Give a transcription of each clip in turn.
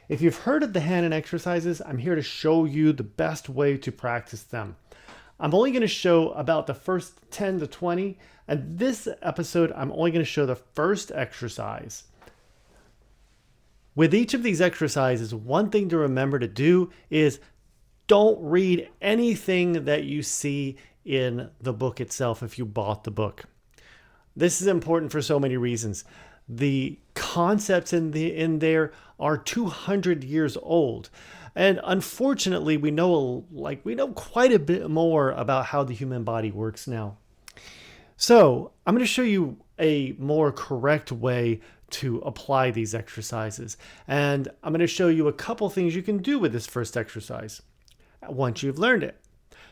If you've heard of the Hanon exercises, I'm here to show you the best way to practice them. I'm only going to show about the first 10 to 20, and this episode I'm only going to show the first exercise. With each of these exercises, one thing to remember to do is don't read anything that you see in the book itself if you bought the book. This is important for so many reasons. The concepts in there are 200 years old. And unfortunately, we know quite a bit more about how the human body works now. So I'm going to show you a more correct way to apply these exercises. And I'm going to show you a couple things you can do with this first exercise once you've learned it.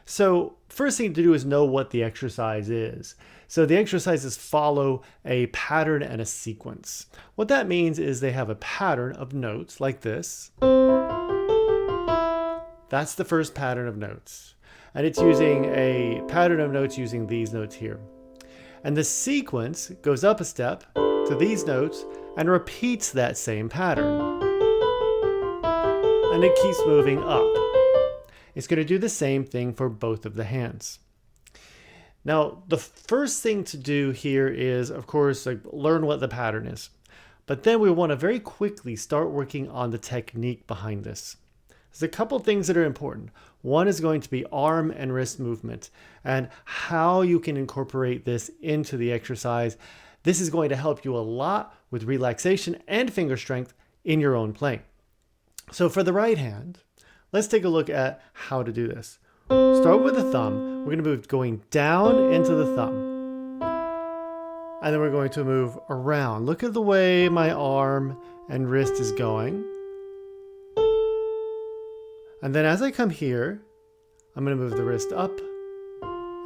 So first thing to do is know what the exercise is. So the exercises follow a pattern and a sequence. What that means is they have a pattern of notes like this. That's the first pattern of notes. And it's using a pattern of notes using these notes here. And the sequence goes up a step to these notes and repeats that same pattern. And it keeps moving up. It's going to do the same thing for both of the hands. Now, the first thing to do here is, of course, learn what the pattern is. But then we want to very quickly start working on the technique behind this. There's a couple things that are important. One is going to be arm and wrist movement and how you can incorporate this into the exercise. This is going to help you a lot with relaxation and finger strength in your own playing. So for the right hand, let's take a look at how to do this. Start with the thumb. We're going to move going down into the thumb. And then we're going to move around. Look at the way my arm and wrist is going. And then as I come here, I'm going to move the wrist up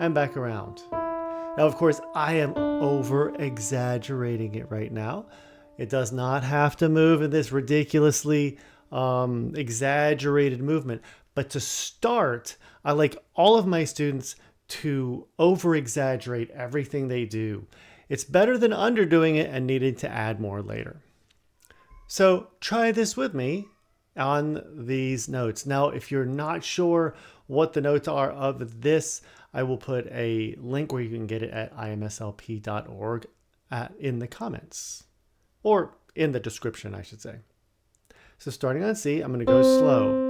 and back around. Now, of course, I am over-exaggerating it right now. It does not have to move in this ridiculously exaggerated movement. But to start, I like all of my students to over-exaggerate everything they do. It's better than underdoing it and needing to add more later. So try this with me on these notes. Now, if you're not sure what the notes are of this, I will put a link where you can get it at imslp.org in the comments, or in the description, I should say. So starting on C, I'm going to go slow.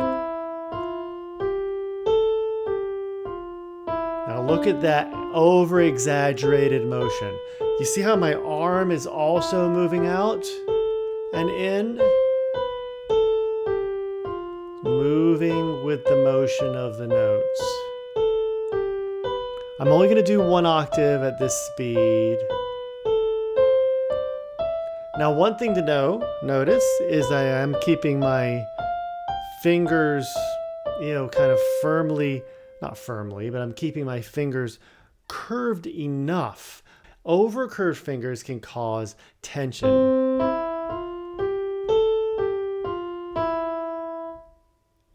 Now look at that over-exaggerated motion. You see how my arm is also moving out and in? Moving with the motion of the notes. I'm only going to do one octave at this speed. Now, one thing to notice is I am keeping my fingers, kind of firmly, not firmly, but I'm keeping my fingers curved enough. Over curved fingers can cause tension.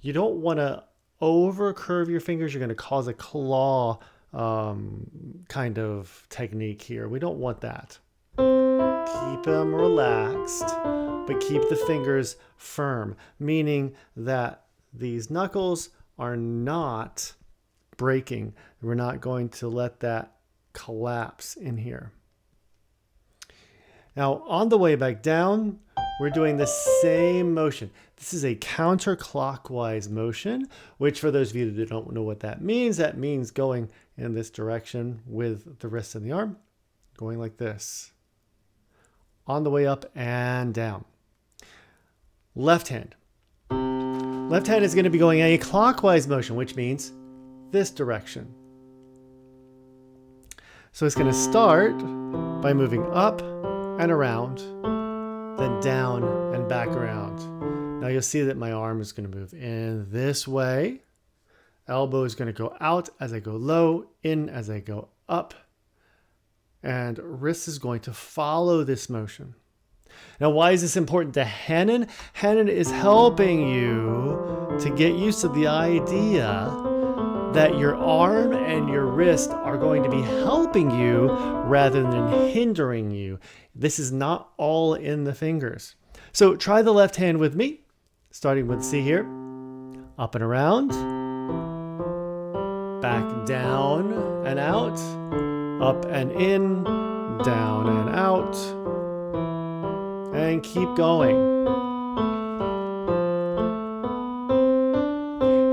You don't want to over curve your fingers. You're going to cause a claw kind of technique here. We don't want that. Keep them relaxed, but keep the fingers firm, meaning that these knuckles are not breaking. We're not going to let that collapse in here. Now, on the way back down, we're doing the same motion. This is a counterclockwise motion, which for those of you that don't know what that means going in this direction with the wrist and the arm, going like this. On the way up and down. Left hand. Left hand is going to be going a clockwise motion, which means this direction. So it's going to start by moving up and around, then down and back around. Now you'll see that my arm is going to move in this way. Elbow is going to go out as I go low, in as I go up. And wrist is going to follow this motion. Now, why is this important to Hanon? Hanon is helping you to get used to the idea that your arm and your wrist are going to be helping you rather than hindering you. This is not all in the fingers. So try the left hand with me. Starting with C here. Up and around. Back down and out. Up and in. Down and out. And keep going.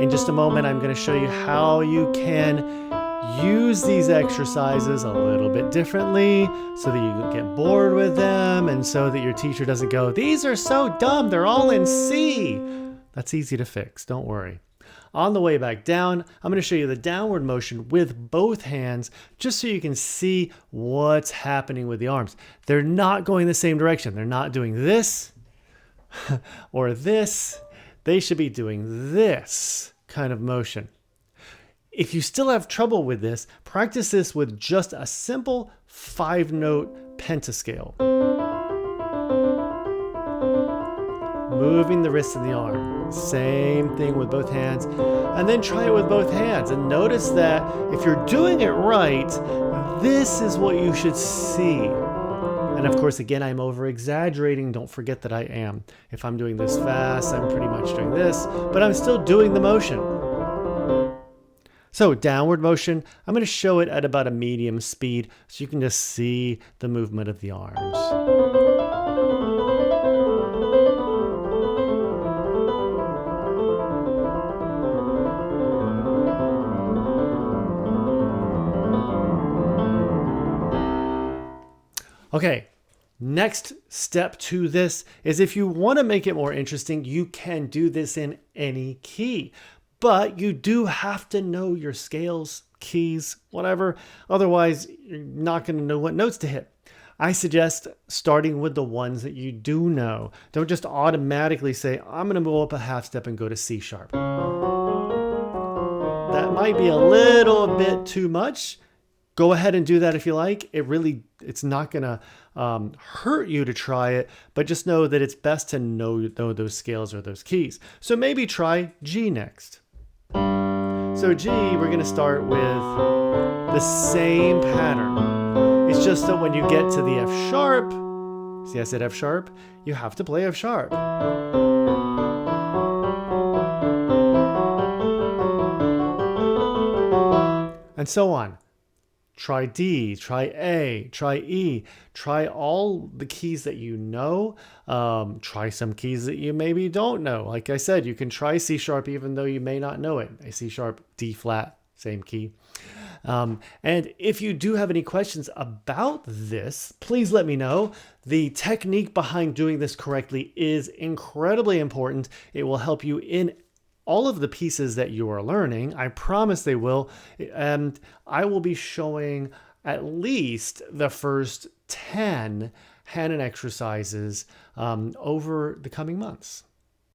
In just a moment, I'm going to show you how you can use these exercises a little bit differently so that you don't get bored with them and so that your teacher doesn't go, these are so dumb, they're all in C. That's easy to fix, don't worry. On the way back down, I'm going to show you the downward motion with both hands just so you can see what's happening with the arms. They're not going the same direction. They're not doing this or this. They should be doing this kind of motion. If you still have trouble with this, practice this with just a simple 5-note pentascale. Moving the wrist and the arm. Same thing with both hands. And then try it with both hands. And notice that if you're doing it right, this is what you should see. And of course, again, I'm over-exaggerating. Don't forget that I am. If I'm doing this fast, I'm pretty much doing this, but I'm still doing the motion. So downward motion, I'm going to show it at about a medium speed so you can just see the movement of the arms. Okay, next step to this is if you want to make it more interesting, you can do this in any key. But you do have to know your scales, keys, whatever. Otherwise, you're not going to know what notes to hit. I suggest starting with the ones that you do know. Don't just automatically say, I'm going to go up a half step and go to C sharp. That might be a little bit too much. Go ahead and do that if you like. It's not going to hurt you to try it, but just know that it's best to know those scales or those keys. So maybe try G next. So G, we're going to start with the same pattern. It's just that when you get to the F sharp, see I said F sharp, you have to play F sharp. And so on. Try D, try A, try E, try all the keys that you know. Try some keys that you maybe don't know. Like I said, you can try C sharp even though you may not know it. A C sharp, D flat, same key. And if you do have any questions about this, please let me know. The technique behind doing this correctly is incredibly important. It will help you in all of the pieces that you are learning. I promise they will. And I will be showing at least the first 10 Hanon exercises over the coming months.